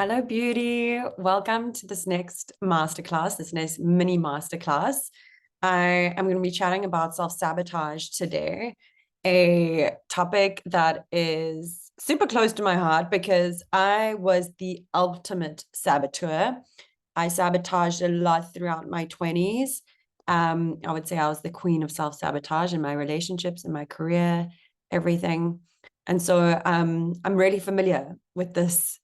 Hello, beauty. Welcome to this next masterclass, this next mini masterclass. I am going to be chatting about self-sabotage today, a topic that is super close to my heart because I was the ultimate saboteur. I sabotaged a lot throughout my 20s. I would say I was the queen of self-sabotage in my relationships, in my career, everything. And so I'm really familiar with this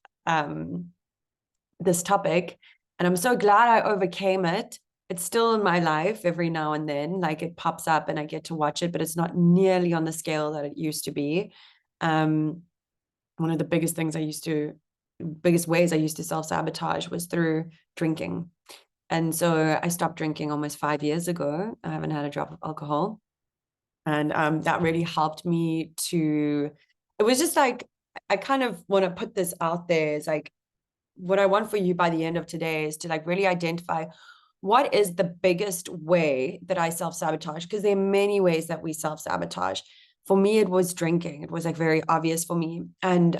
topic, and I'm so glad I overcame it. It's still in my life every now and then, like it pops up and I get to watch it, but it's not nearly on the scale that it used to be. um One of the biggest ways I used to self-sabotage was through drinking. And so I stopped drinking almost 5 years ago. I haven't had a drop of alcohol, and that really helped me to, it was just like, I kind of want to put this out there. Is like, what I want for you by the end of today is to like really identify what is the biggest way that I self-sabotage, because there are many ways that we self-sabotage. For me, it was drinking. It was like very obvious for me. And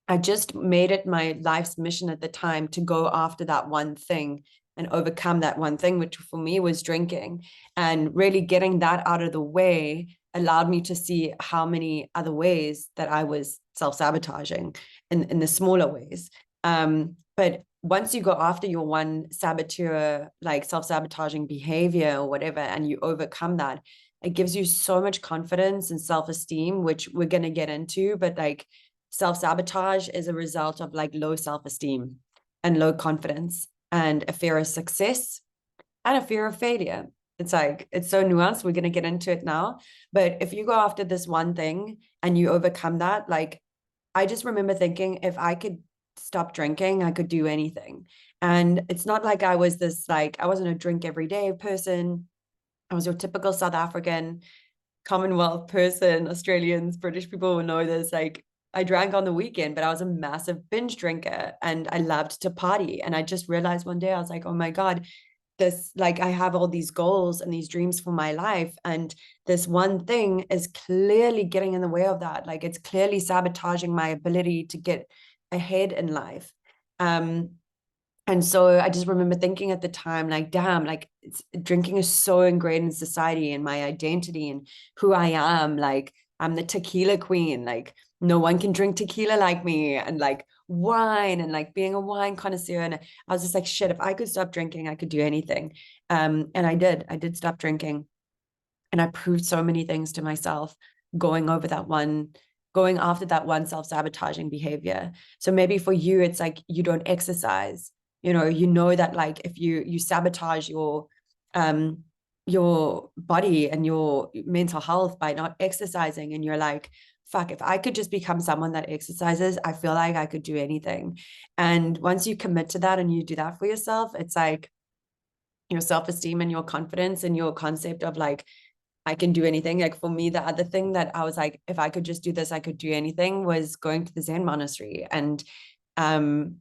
I just made it my life's mission at the time to go after that one thing and overcome that one thing, which for me was drinking. And really getting that out of the way allowed me to see how many other ways that I was self-sabotaging in the smaller ways. But once you go after your one saboteur, like self-sabotaging behavior or whatever, and you overcome that, it gives you so much confidence and self-esteem, which we're going to get into. But like, self-sabotage is a result of like low self-esteem and low confidence and a fear of success and a fear of failure. It's like, it's so nuanced. We're going to get into it now. But if you go after this one thing and you overcome that, like, I just remember thinking, if I could stop drinking, I could do anything. And it's not like I was this, like, I wasn't a drink every day person. I was your typical South African Commonwealth person. Australians, British people will know this. Like, I drank on the weekend, but I was a massive binge drinker and I loved to party. And I just realized one day, I was like, oh my God, this, like, I have all these goals and these dreams for my life. And this one thing is clearly getting in the way of that. Like, it's clearly sabotaging my ability to get ahead in life. Um, and so I just remember thinking at the time, like, damn, like, drinking is so ingrained in society and my identity and who I am. Like, I'm the tequila queen. Like, no one can drink tequila like me. And like wine, and like being a wine connoisseur. And I was just like, shit, if I could stop drinking, I could do anything. And I did stop drinking. And I proved so many things to myself going over that one, going after that one self-sabotaging behavior. So maybe for you, it's like you don't exercise. You know that, like, if you sabotage your body and your mental health by not exercising, and you're like, fuck, if I could just become someone that exercises, I feel like I could do anything. And once you commit to that and you do that for yourself, it's like your self-esteem and your confidence and your concept of like, I can do anything. Like, for me, the other thing that I was like, if I could just do this, I could do anything, was going to the Zen monastery and um,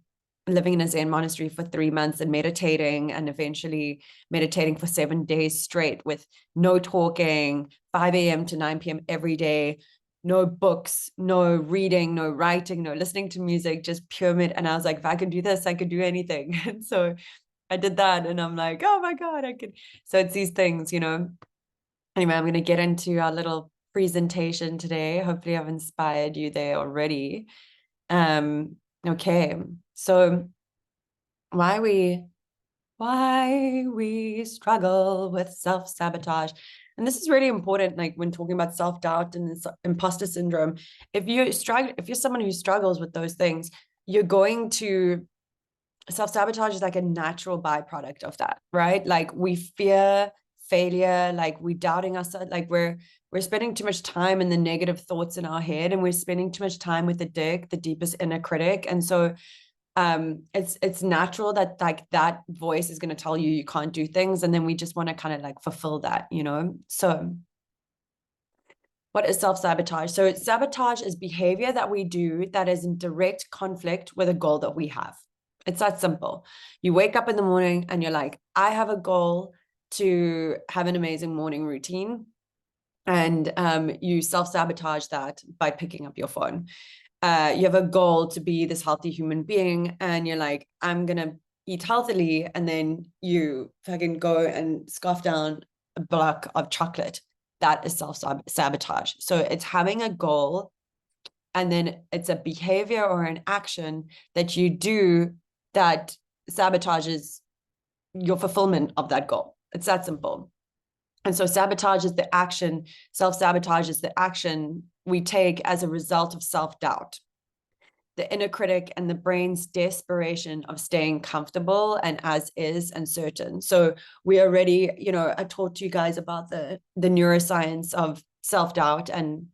living in a Zen monastery for 3 months and meditating, and eventually meditating for 7 days straight with no talking, 5 a.m. to 9 p.m. every day, no books, no reading, no writing, no listening to music, just pure med. And I was like, if I could do this, I could do anything. And so I did that, and I'm like, oh my God, I could. So it's these things. Anyway, I'm going to get into our little presentation today. Hopefully, I've inspired you there already. Okay, so why we struggle with self-sabotage. And this is really important, like when talking about self-doubt and imposter syndrome. If you're someone who struggles with those things, you're going to, self-sabotage is like a natural byproduct of that, right? Like, we fear failure, like we doubting ourselves, like we're spending too much time in the negative thoughts in our head, and we're spending too much time with the deepest inner critic. And so it's natural that like that voice is going to tell you you can't do things, and then we just want to kind of like fulfill that. So what is self-sabotage? So sabotage is behavior that we do that is in direct conflict with a goal that we have. It's that simple. You wake up in the morning and you're like, I have a goal to have an amazing morning routine. And you self-sabotage that by picking up your phone. you have a goal to be this healthy human being, and you're like, I'm gonna eat healthily, and then you fucking go and scarf down a block of chocolate. That is self-sabotage. So it's having a goal, and then it's a behavior or an action that you do that sabotages your fulfillment of that goal. It's that simple. And so sabotage is the action, self-sabotage is the action we take as a result of self-doubt, the inner critic and the brain's desperation of staying comfortable and as is and certain. So we already, I talked to you guys about the neuroscience of self-doubt, and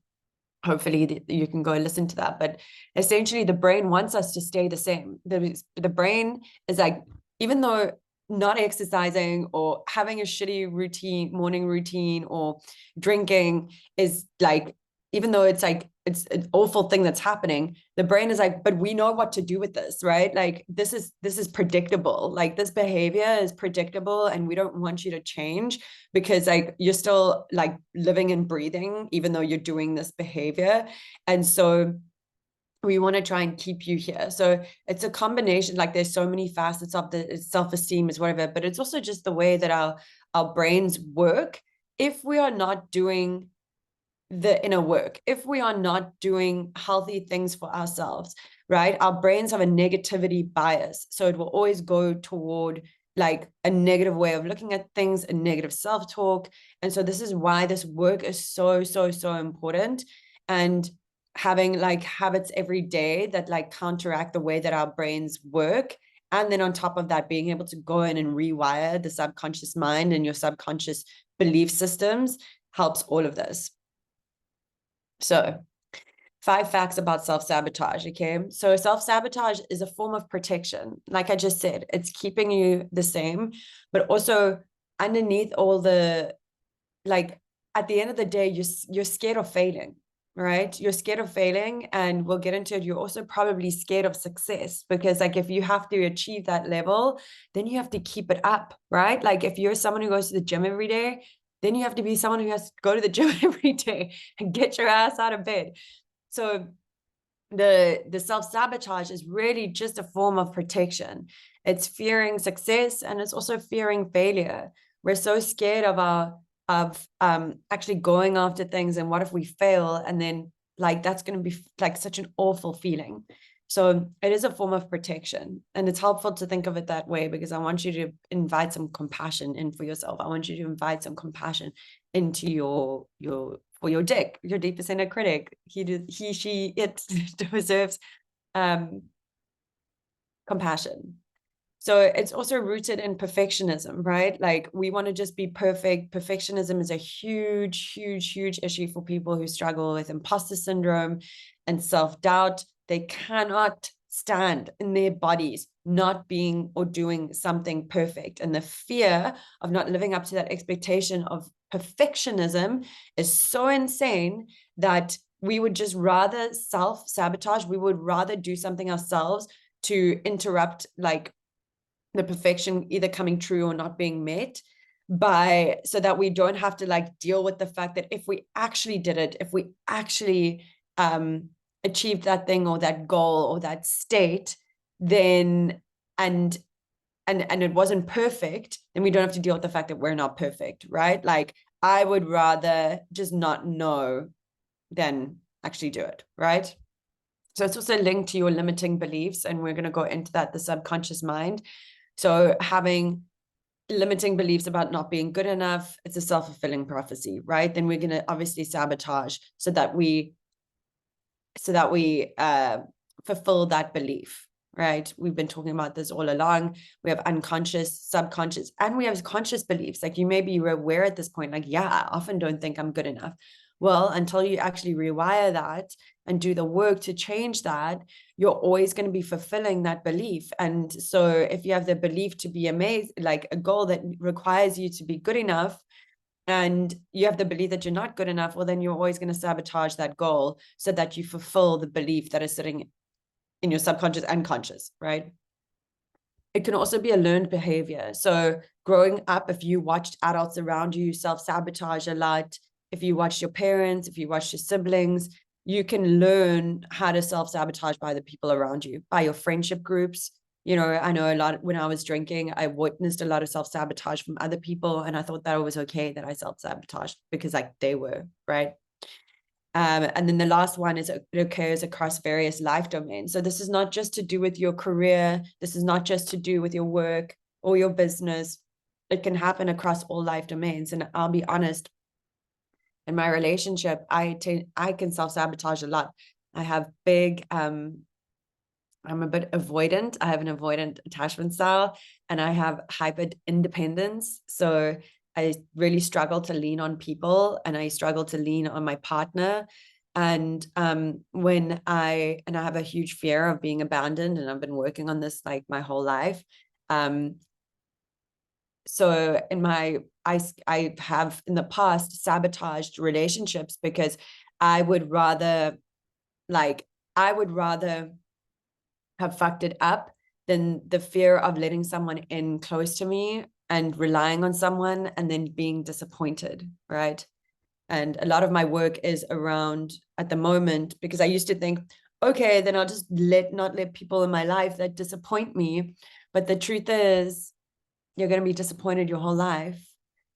hopefully you can go and listen to that. But essentially the brain wants us to stay the same. The brain is like, even though not exercising or having a shitty morning routine or drinking is like, even though it's like, it's an awful thing that's happening, the brain is like, but we know what to do with this, right? Like this is predictable. Like this behavior is predictable, and we don't want you to change because like you're still like living and breathing, even though you're doing this behavior. And so we want to try and keep you here. So it's a combination, like there's so many facets of the self-esteem is whatever, but it's also just the way that our brains work. If we are not doing the inner work, if we are not doing healthy things for ourselves, right? Our brains have a negativity bias. So it will always go toward like a negative way of looking at things, a negative self-talk. And so this is why this work is so, so, so important. And having like habits every day that like counteract the way that our brains work. And then on top of that, being able to go in and rewire the subconscious mind and your subconscious belief systems helps all of this. So 5 facts about self-sabotage, okay? So self-sabotage is a form of protection. Like I just said, it's keeping you the same, but also underneath all the, like at the end of the day, you're scared of failing, right? You're scared of failing, and we'll get into it. You're also probably scared of success, because like if you have to achieve that level, then you have to keep it up, right? Like if you're someone who goes to the gym every day, then you have to be someone who has to go to the gym every day and get your ass out of bed. So the self-sabotage is really just a form of protection. It's fearing success, and it's also fearing failure. We're so scared of actually going after things, and what if we fail, and then like that's going to be like such an awful feeling. So it is a form of protection, and it's helpful to think of it that way, because I want you to invite some compassion in for yourself. I want you to invite some compassion into for your dick, your deepest inner critic. It deserves compassion. So it's also rooted in perfectionism, right? Like we want to just be perfect. Perfectionism is a huge, huge, huge issue for people who struggle with imposter syndrome and self-doubt. They cannot stand in their bodies not being or doing something perfect. And the fear of not living up to that expectation of perfectionism is so insane that we would just rather self-sabotage. We would rather do something ourselves to interrupt like the perfection either coming true or not being met, so that we don't have to like deal with the fact that if we actually did it, if we actually achieved that thing or that goal or that state, then and it wasn't perfect, then we don't have to deal with the fact that we're not perfect, right? Like I would rather just not know than actually do it, right? So it's also linked to your limiting beliefs, and we're going to go into that, the subconscious mind. So having limiting beliefs about not being good enough, it's a self-fulfilling prophecy, right? Then we're going to obviously sabotage so that we fulfill that belief, right? We've been talking about this all along. We have unconscious, subconscious, and we have conscious beliefs. Like you may be aware at this point, like, yeah, I often don't think I'm good enough. Well, until you actually rewire that and do the work to change that, you're always going to be fulfilling that belief. And so if you have the belief to be amazing, like a goal that requires you to be good enough, and you have the belief that you're not good enough, well, then you're always going to sabotage that goal so that you fulfill the belief that is sitting in your subconscious and conscious, right? It can also be a learned behavior. So growing up, if you watched adults around you self-sabotage a lot, if you watched your parents, if you watched your siblings, you can learn how to self-sabotage by the people around you, by your friendship groups. You know, I know a lot when I was drinking, I witnessed a lot of self-sabotage from other people. And I thought that it was okay that I self-sabotaged because like they were, right? And then the last one is it occurs across various life domains. So this is not just to do with your career. This is not just to do with your work or your business. It can happen across all life domains. And I'll be honest, in my relationship, I can self-sabotage a lot. I have big, I'm a bit avoidant. I have an avoidant attachment style, and I have hyper independence. So I really struggle to lean on people, and I struggle to lean on my partner. And I have a huge fear of being abandoned, and I've been working on this like my whole life. So I have in the past sabotaged relationships because I would rather have fucked it up than the fear of letting someone in close to me and relying on someone and then being disappointed, right? And a lot of my work is around at the moment, because I used to think, okay, then I'll just not let people in my life that disappoint me. But the truth is, you're going to be disappointed your whole life.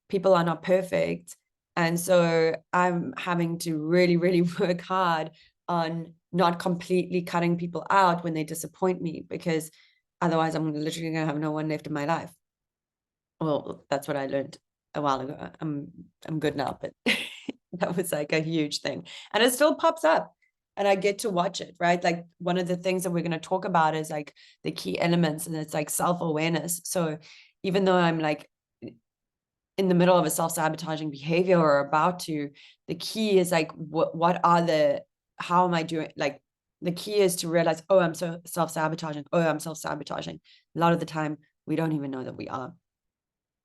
People are not perfect. And so I'm having to really, really work hard on not completely cutting people out when they disappoint me, because otherwise I'm literally going to have no one left in my life. Well, that's what I learned a while ago. I'm good now, but that was like a huge thing. And it still pops up and I get to watch it, right? Like one of the things that we're going to talk about is like the key elements, and it's like self-awareness. So even though I'm like in the middle of a self-sabotaging behavior or about to, the key is like, how am I doing? Like the key is to realize, oh, I'm so self-sabotaging. Oh, I'm self-sabotaging. A lot of the time we don't even know that we are,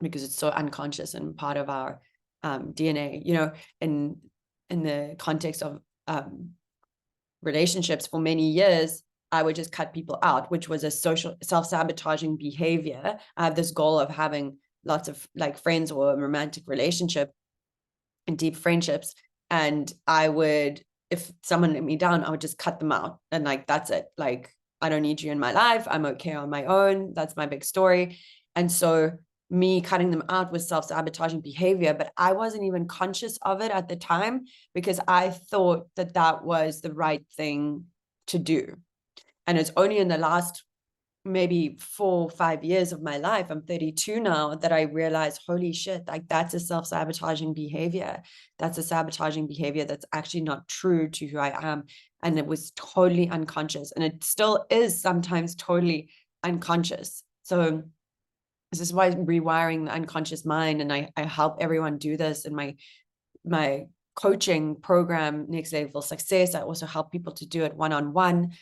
because it's so unconscious and part of our DNA, you know, in the context of relationships for many years, I would just cut people out, which was a social self-sabotaging behavior. I have this goal of having lots of like friends or a romantic relationship and deep friendships. And I would, if someone let me down, I would just cut them out. And like, that's it. Like, I don't need you in my life. I'm okay on my own. That's my big story. And so me cutting them out was self-sabotaging behavior, but I wasn't even conscious of it at the time because I thought that that was the right thing to do. And it's only in the last maybe 4 or 5 years of my life, I'm 32 now, that I realized, holy shit, like that's a self-sabotaging behavior. That's a sabotaging behavior that's actually not true to who I am. And it was totally unconscious. And it still is sometimes totally unconscious. So this is why rewiring the unconscious mind. And I help everyone do this in my coaching program, Next Level Success. I also help people to do it one-on-one.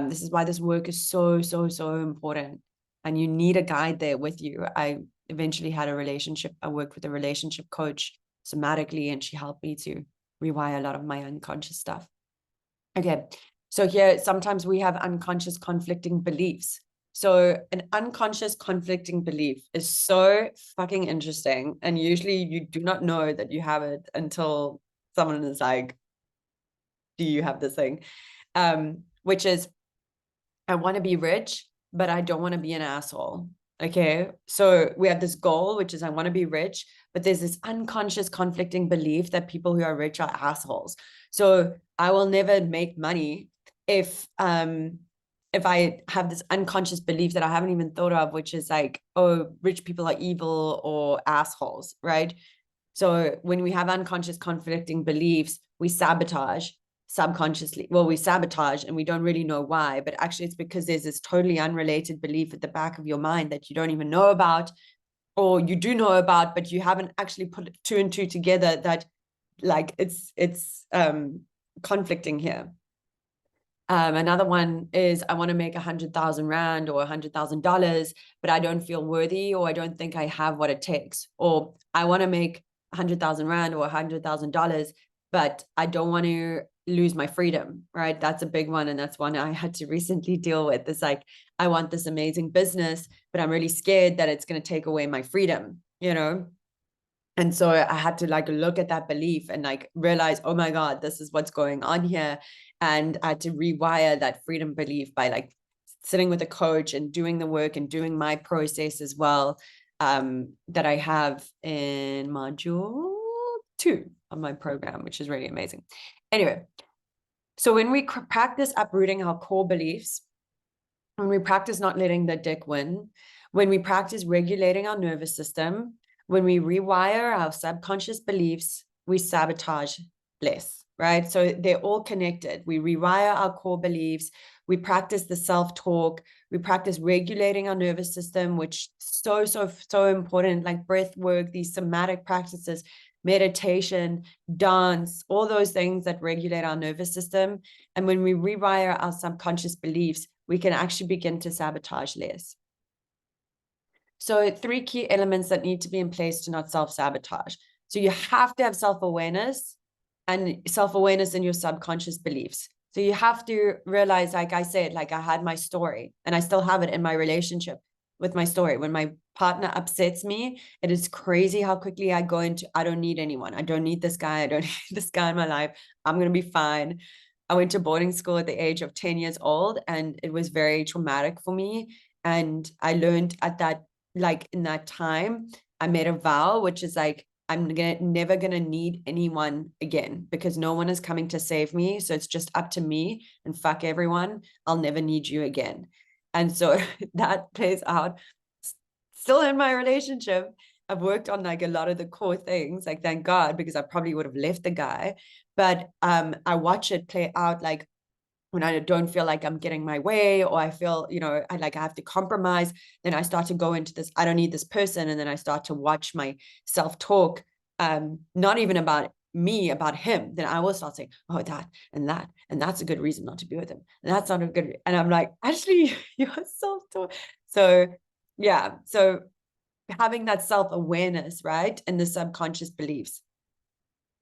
This is why this work is so, so, so important. And you need a guide there with you. I eventually had a relationship. I worked with a relationship coach somatically, and she helped me to rewire a lot of my unconscious stuff. Okay. So here, sometimes we have unconscious conflicting beliefs. So an unconscious conflicting belief is so fucking interesting. And usually you do not know that you have it until someone is like, do you have this thing? Which is, I want to be rich, but I don't want to be an asshole. Okay. So we have this goal, which is I want to be rich, but there's this unconscious conflicting belief that people who are rich are assholes. So I will never make money if I have this unconscious belief that I haven't even thought of, which is like, oh, rich people are evil or assholes, right? So when we have unconscious conflicting beliefs, we sabotage subconsciously. Well, we sabotage and we don't really know why, but actually it's because there's this totally unrelated belief at the back of your mind that you don't even know about, or you do know about, but you haven't actually put two and two together, that like it's conflicting here. Another one is I want to make 100,000 Rand or $100,000, but I don't feel worthy, or I don't think I have what it takes. Or I want to make 100,000 Rand or $100,000, but I don't want to lose my freedom, right? That's a big one. And that's one I had to recently deal with. It's like, I want this amazing business, but I'm really scared that it's going to take away my freedom, you know? And so I had to like look at that belief and like realize, oh my God, this is what's going on here. And I had to rewire that freedom belief by like sitting with a coach and doing the work and doing my process as well, that I have in module 2 of my program, which is really amazing. Anyway, so when we practice uprooting our core beliefs, when we practice not letting the dick win, when we practice regulating our nervous system, when we rewire our subconscious beliefs, we sabotage less, right? So they're all connected. We rewire our core beliefs, we practice the self-talk, we practice regulating our nervous system, which so important, like breath work, these somatic practices, meditation, dance, all those things that regulate our nervous system. And when we rewire our subconscious beliefs, we can actually begin to sabotage less. So 3 key elements that need to be in place to not self-sabotage. So you have to have self-awareness and self-awareness in your subconscious beliefs. So you have to realize, like I said, like I had my story and I still have it in my relationship with my story. When my partner upsets me, it is crazy how quickly I go into, I don't need anyone. I don't need this guy. I don't need this guy in my life. I'm going to be fine. I went to boarding school at the age of 10 years old, and it was very traumatic for me. And I learned at that, like in that time, I made a vow, which is like, I'm never gonna need anyone again, because no one is coming to save me. So it's just up to me, and fuck everyone. I'll never need you again. And so that plays out still in my relationship. I've worked on like a lot of the core things, like thank God, because I probably would have left the guy. But I watch it play out, like when I don't feel like I'm getting my way, or I feel, I have to compromise, then I start to go into this, I don't need this person. And then I start to watch my self-talk, not even about me, about him. Then I will start saying, oh, that, and that's a good reason not to be with him. And that's not a good, and I'm like, actually, you're self-talk. So yeah. So having that self-awareness, right? And the subconscious beliefs.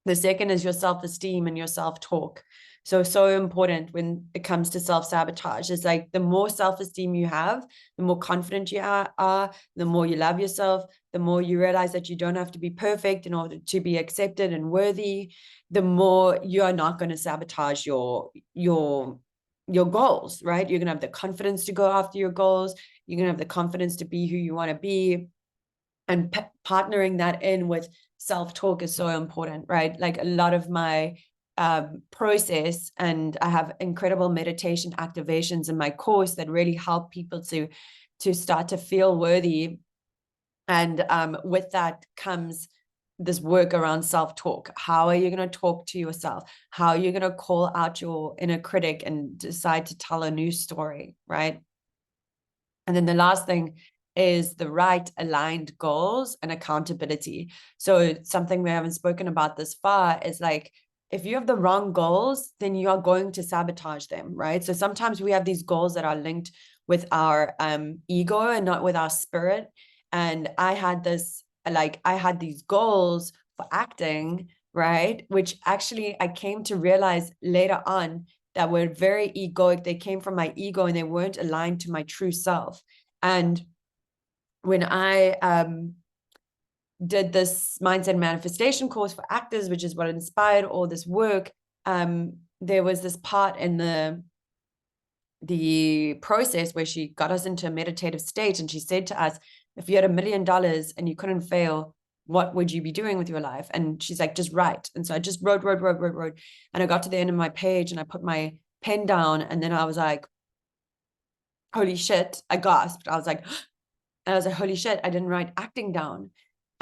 The second is your self-esteem and your self-talk. So important when it comes to self-sabotage. It's like the more self-esteem you have, the more confident you are, the more you love yourself, the more you realize that you don't have to be perfect in order to be accepted and worthy, the more you are not going to sabotage your goals, right? You're going to have the confidence to go after your goals. You're going to have the confidence to be who you want to be. And partnering that in with self-talk is so important, right? Like a lot of my process, and I have incredible meditation activations in my course that really help people to start to feel worthy. And with that comes this work around self-talk. How are you going to talk to yourself? How are you going to call out your inner critic and decide to tell a new story, right? And then the last thing is the right aligned goals and accountability. So something we haven't spoken about this far is like, if you have the wrong goals, then you are going to sabotage them, right? So sometimes we have these goals that are linked with our ego and not with our spirit. And I had these goals for acting, right? Which actually I came to realize later on that were very egoic. They came from my ego and they weren't aligned to my true self. And when I did this mindset manifestation course for actors, which is what inspired all this work, there was this part in the process where she got us into a meditative state, and she said to us, if you had $1 million and you couldn't fail, what would you be doing with your life? And she's like, just write. And so I just wrote. And I got to the end of my page and I put my pen down, and then I was like, holy shit, I gasped. I was like, holy shit, I didn't write acting down.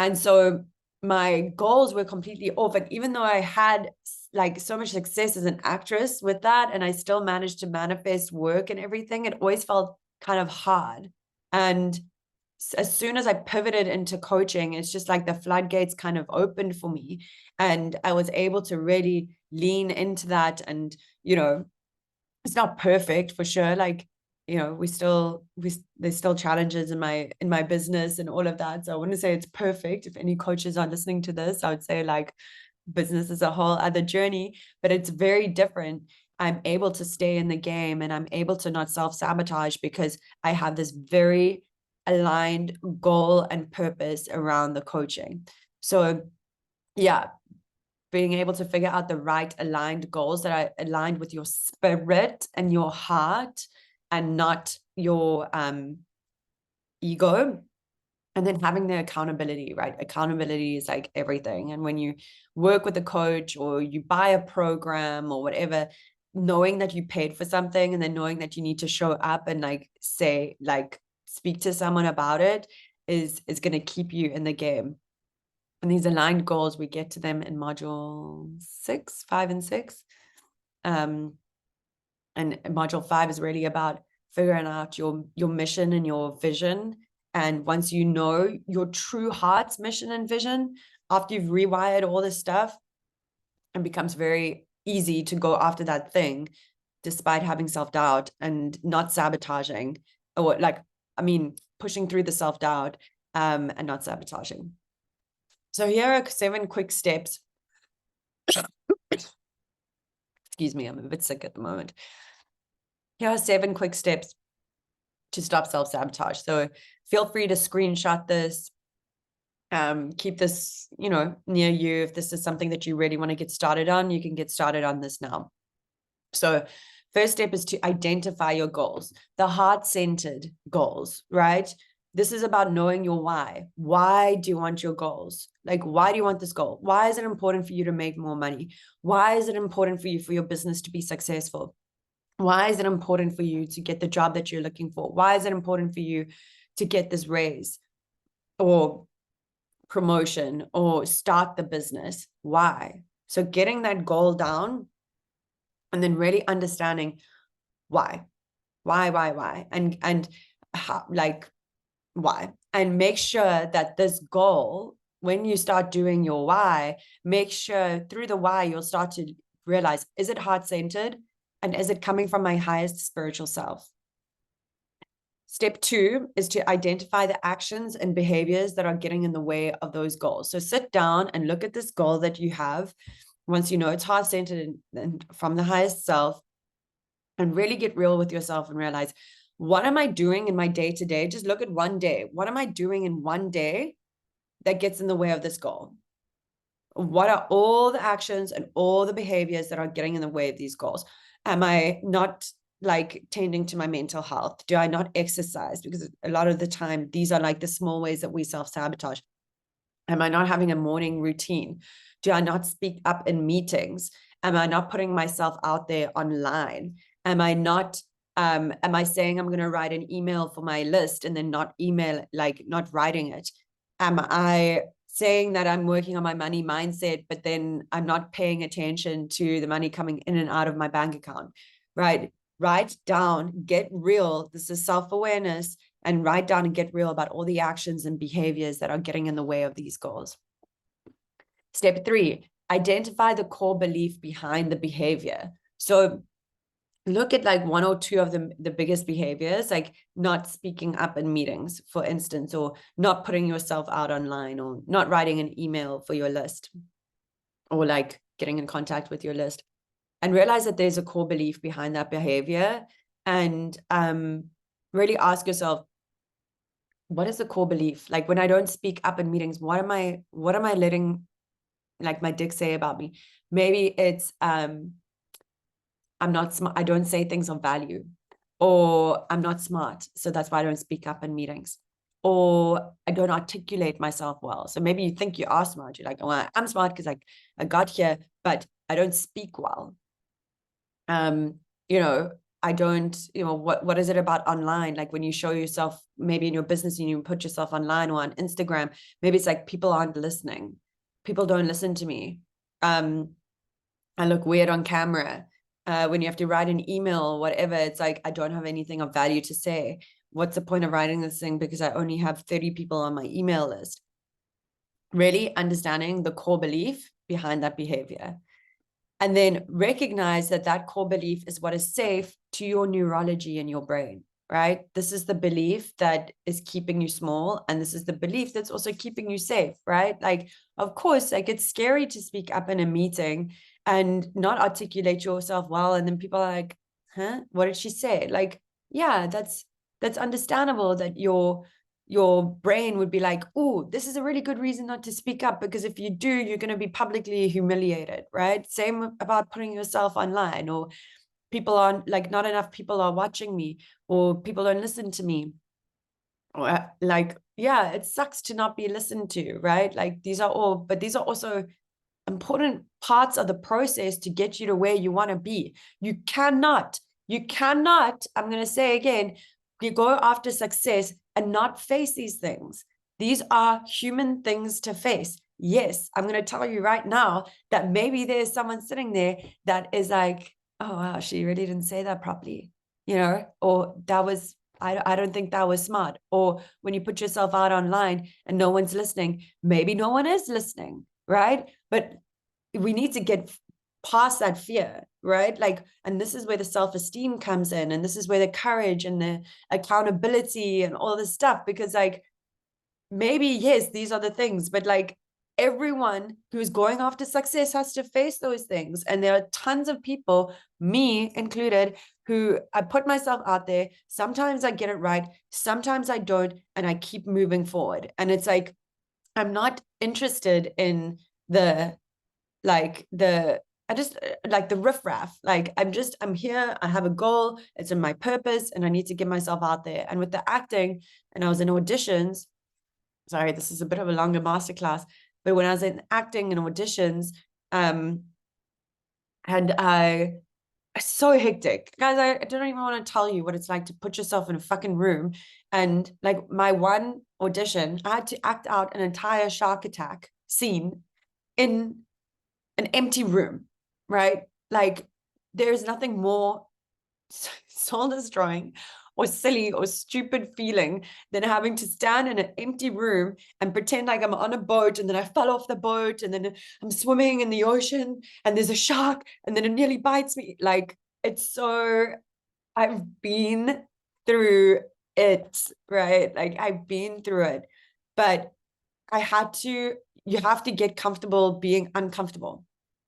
And so my goals were completely off. And even though I had like so much success as an actress with that, and I still managed to manifest work and everything, it always felt kind of hard. And as soon as I pivoted into coaching, it's just like the floodgates kind of opened for me. And I was able to really lean into that. And, it's not perfect for sure. Like, there's still challenges in my business and all of that. So I wouldn't say it's perfect. If any coaches are listening to this, I would say like business is a whole other journey, but it's very different. I'm able to stay in the game and I'm able to not self-sabotage because I have this very aligned goal and purpose around the coaching. So yeah, being able to figure out the right aligned goals that are aligned with your spirit and your heart and not your ego. And then having the accountability, right? Accountability is like everything. And when you work with a coach or you buy a program or whatever, knowing that you paid for something and then knowing that you need to show up and like say, like speak to someone about it is going to keep you in the game. And these aligned goals, we get to them in module 6, 5, and 6. And module 5 is really about figuring out your mission and your vision. And once you know your true heart's mission and vision, after you've rewired all this stuff, it becomes very easy to go after that thing, despite having self-doubt and not sabotaging, or like, I mean, pushing through the self-doubt and not sabotaging. So here are 7 quick steps. Excuse me, I'm a bit sick at the moment. Here are 7 quick steps to stop self-sabotage. So feel free to screenshot this, keep this, near you. If this is something that you really want to get started on, you can get started on this now. So first step is to identify your goals, the heart-centered goals, right? This is about knowing your why. Why do you want your goals? Like, why do you want this goal? Why is it important for you to make more money? Why is it important for you for your business to be successful? Why is it important for you to get the job that you're looking for? Why is it important for you to get this raise or promotion or start the business? Why? So getting that goal down and then really understanding why, and how, like, why, and make sure that this goal, when you start doing your why, make sure through the why, you'll start to realize, is it heart-centered? And is it coming from my highest spiritual self? Step 2 is to identify the actions and behaviors that are getting in the way of those goals. So sit down and look at this goal that you have. Once you know it's heart-centered and from the highest self, and really get real with yourself and realize, what am I doing in my day-to-day? Just look at one day. What am I doing in one day that gets in the way of this goal? What are all the actions and all the behaviors that are getting in the way of these goals? Am I not like tending to my mental health? Do I not exercise? Because a lot of the time, these are like the small ways that we self-sabotage. Am I not having a morning routine? Do I not speak up in meetings? Am I not putting myself out there online? Am I not, am I saying I'm going to write an email for my list and then not not writing it? Am I saying that I'm working on my money mindset, but then I'm not paying attention to the money coming in and out of my bank account, right? Write down, get real. This is self-awareness, and write down and get real about all the actions and behaviors that are getting in the way of these goals. Step 3, identify the core belief behind the behavior. So look at like 1 or 2 of the biggest behaviors, like not speaking up in meetings, for instance, or not putting yourself out online, or not writing an email for your list, or like getting in contact with your list, and realize that there's a core belief behind that behavior. And really ask yourself, what is the core belief? Like, when I don't speak up in meetings, what am I letting like my dick say about me? Maybe it's I'm not smart. I don't say things of value, or I'm not smart, so that's why I don't speak up in meetings, or I don't articulate myself well. So maybe you think you are smart. You're like, oh, I'm smart because I got here, but I don't speak well. I don't, what is it about online? Like when you show yourself, maybe in your business and you put yourself online or on Instagram, maybe it's like people aren't listening. People don't listen to me. I look weird on camera. When you have to write an email or whatever, it's like, I don't have anything of value to say. What's the point of writing this thing because I only have 30 people on my email list? Really understanding the core belief behind that behavior. And then recognize that that core belief is what is safe to your neurology in your brain, right? This is the belief that is keeping you small. And this is the belief that's also keeping you safe, right? Like, of course, like it's scary to speak up in a meeting and not articulate yourself well. And then people are like, huh, what did she say? Like, yeah, that's understandable that your brain would be like, oh, this is a really good reason not to speak up, because if you do, you're going to be publicly humiliated, right? Same about putting yourself online, or people aren't, like, not enough people are watching me, or people don't listen to me, or like, yeah, it sucks to not be listened to, right? Like, these are all, but these are also important parts of the process to get you to where you want to be. You cannot, I'm going to say again, you go after success and not face these things. These are human things to face. Yes, I'm going to tell you right now that maybe there's someone sitting there that is like, oh, wow, she really didn't say that properly, or that was, I don't think that was smart. Or when you put yourself out online and no one's listening, maybe no one is listening, right? But we need to get past that fear, right? Like, and this is where the self-esteem comes in, and this is where the courage and the accountability and all this stuff, because like, maybe, yes, these are the things, but like, everyone who's going after success has to face those things. And there are tons of people, me included, who I put myself out there. Sometimes I get it right, sometimes I don't, and I keep moving forward. And it's like, I'm not interested in the I just like the riffraff. Like, I'm here, I have a goal, it's in my purpose, and I need to get myself out there. And with the acting, and I was in auditions, sorry, this is a bit of a longer masterclass, but when I was in acting and auditions, and I so hectic, guys. I don't even want to tell you what it's like to put yourself in a fucking room. And like, my one audition, I had to act out an entire shark attack scene in an empty room, right? Like, there's nothing more soul destroying or silly or stupid feeling than having to stand in an empty room and pretend like I'm on a boat, and then I fell off the boat, and then I'm swimming in the ocean and there's a shark and then it nearly bites me. Like, it's so, I've been through it, right? Like, I've been through it, but you have to get comfortable being uncomfortable.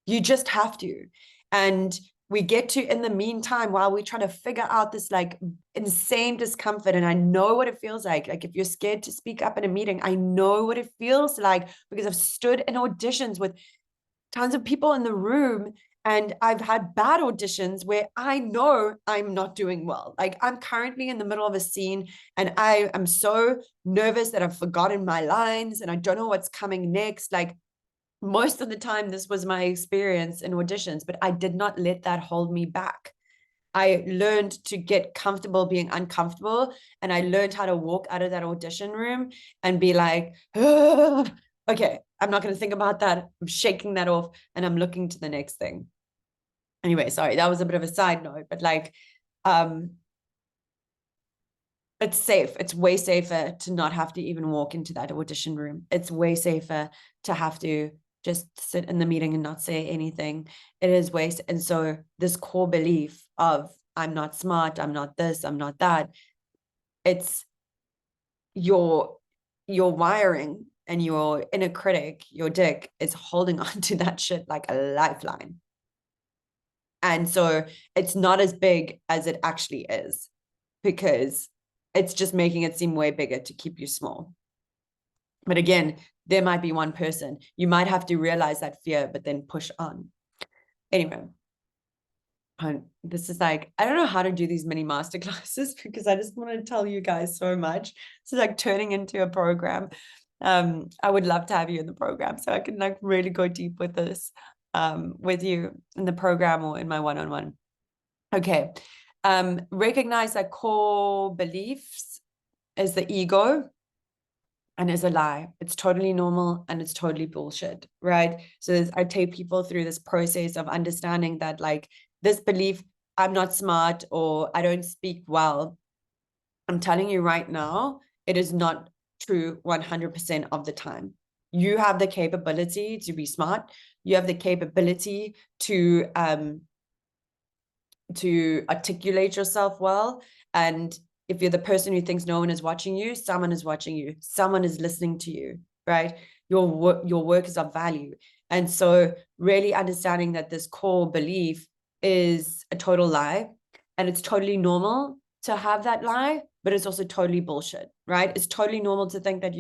You just have to. And we get to, in the meantime, while we try to figure out this like insane discomfort, and I know what it feels like. Like, if you're scared to speak up in a meeting, I know what it feels like, because I've stood in auditions with tons of people in the room, and I've had bad auditions where I know I'm not doing well. Like, I'm currently in the middle of a scene and I am so nervous that I've forgotten my lines and I don't know what's coming next. Like, most of the time, this was my experience in auditions, but I did not let that hold me back. I learned to get comfortable being uncomfortable, and I learned how to walk out of that audition room and be like, okay, I'm not going to think about that. I'm shaking that off and I'm looking to the next thing. Anyway, sorry, that was a bit of a side note, but like, it's safe. It's way safer to not have to even walk into that audition room. It's way safer to have to just sit in the meeting and not say anything. It is waste. And so this core belief of I'm not smart, I'm not this, I'm not that, it's your wiring and your inner critic, your dick, is holding on to that shit like a lifeline. And so it's not as big as it actually is, because it's just making it seem way bigger to keep you small. But again, there might be one person. You might have to realize that fear, but then push on. Anyway, this is like, I don't know how to do these mini masterclasses because I just want to tell you guys so much. This is like turning into a program. I would love to have you in the program so I can like really go deep with this with you in the program or in my one-on-one. Okay. Recognize that core beliefs is the ego and is a lie. It's totally normal and it's totally bullshit, right? So I take people through this process of understanding that like this belief, I'm not smart or I don't speak well. I'm telling you right now, it is not true 100% of the time. You have the capability to be smart. You have the capability to articulate yourself well. And if you're the person who thinks no one is watching you, someone is watching you, someone is listening to you, right? Your work is of value. And so really understanding that this core belief is a total lie and it's totally normal to have that lie, but it's also totally bullshit, right? It's totally normal to think that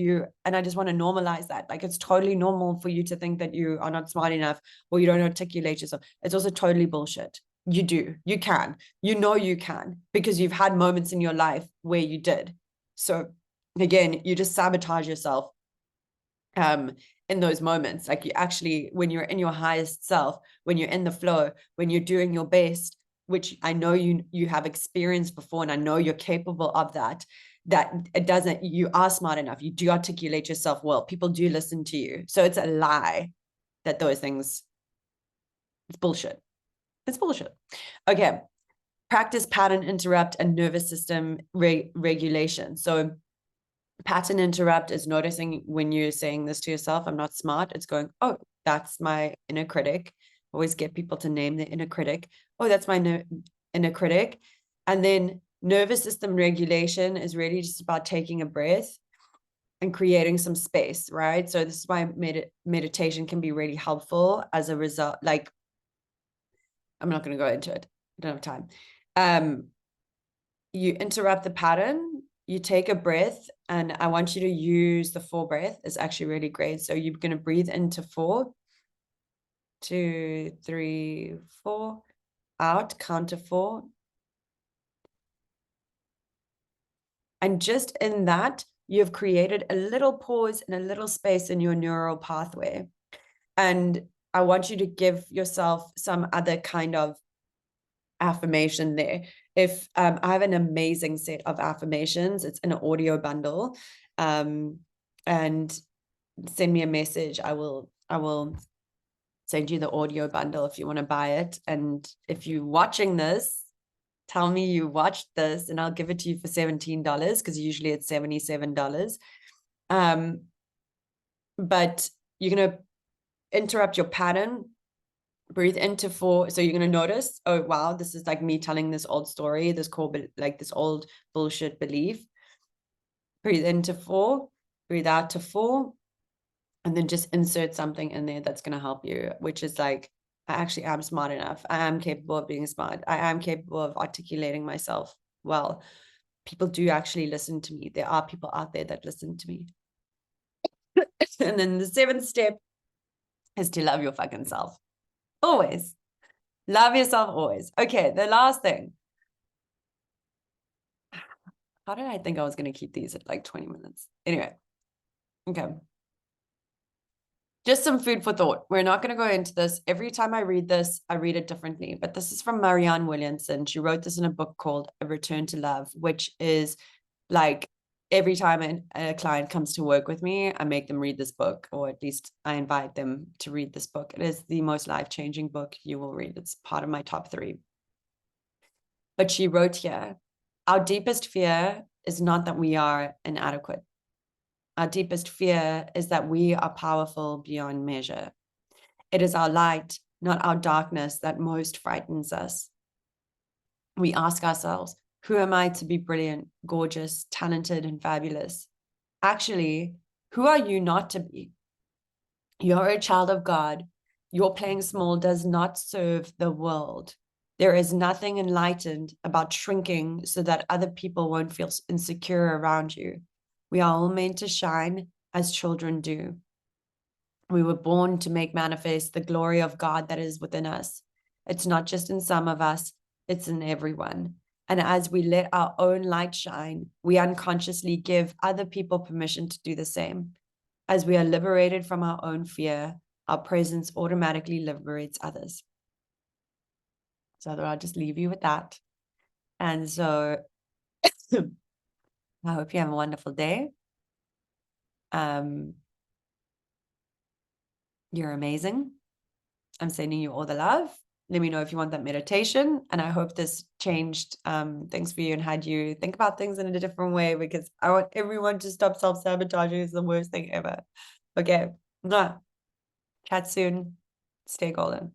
and I just want to normalize that. Like, it's totally normal for you to think that you are not smart enough or you don't articulate yourself. It's also totally bullshit. You do, you can, you can, because you've had moments in your life where you did. So again, you just sabotage yourself in those moments. Like, you actually, when you're in your highest self, when you're in the flow, when you're doing your best, which I know you have experienced before, and I know you're capable of that it doesn't, you are smart enough, you do articulate yourself well, people do listen to you. So it's a lie that those things, it's bullshit. It's bullshit. Okay. Practice pattern interrupt and nervous system regulation. So pattern interrupt is noticing when you're saying this to yourself, I'm not smart. It's going, oh, that's my inner critic. Always get people to name their inner critic. Oh, that's my inner critic. And then nervous system regulation is really just about taking a breath and creating some space, right? So this is why meditation can be really helpful as a result. Like, I'm not going to go into it. I don't have time. You interrupt the pattern, you take a breath, and I want you to use the 4 breath. It's actually really great. So you're going to breathe into 4, 2, 3, 4, out, count to 4. And just in that, you've created a little pause and a little space in your neural pathway. And I want you to give yourself some other kind of affirmation there. If I have an amazing set of affirmations, it's an audio bundle, and send me a message. I will send you the audio bundle if you want to buy it. And if you're watching this, tell me you watched this and I'll give it to you for $17, because usually it's $77. But you're going to interrupt your pattern. Breathe into 4. So you're going to notice, oh, wow, this is like me telling this old story, this this old bullshit belief. Breathe into 4, breathe out to 4, and then just insert something in there that's going to help you, which is like, I actually am smart enough. I am capable of being smart. I am capable of articulating myself well. People do actually listen to me. There are people out there that listen to me. And then the 7th step is to love your fucking self. Always. Love yourself always. Okay, the last thing. How did I think I was going to keep these at like 20 minutes? Anyway, okay. Just some food for thought. We're not going to go into this. Every time I read this, I read it differently. But this is from Marianne Williamson. She wrote this in a book called A Return to Love, which is like every time a client comes to work with me, I make them read this book, or at least I invite them to read this book. It is the most life-changing book you will read. It's part of my top 3. But she wrote here, our deepest fear is not that we are inadequate. Our deepest fear is that we are powerful beyond measure. It is our light, not our darkness, that most frightens us. We ask ourselves, who am I to be brilliant, gorgeous, talented, and fabulous? Actually, who are you not to be? You're a child of God. Your playing small does not serve the world. There is nothing enlightened about shrinking so that other people won't feel insecure around you. We are all meant to shine as children do. We were born to make manifest the glory of God that is within us. It's not just in some of us, it's in everyone. And as we let our own light shine, we unconsciously give other people permission to do the same. As we are liberated from our own fear, our presence automatically liberates others. So I thought I'll just leave you with that. And so I hope you have a wonderful day. You're amazing. I'm sending you all the love. Let me know if you want that meditation. And I hope this changed things for you and had you think about things in a different way, because I want everyone to stop self-sabotaging. It's the worst thing ever. Okay. Chat soon. Stay golden.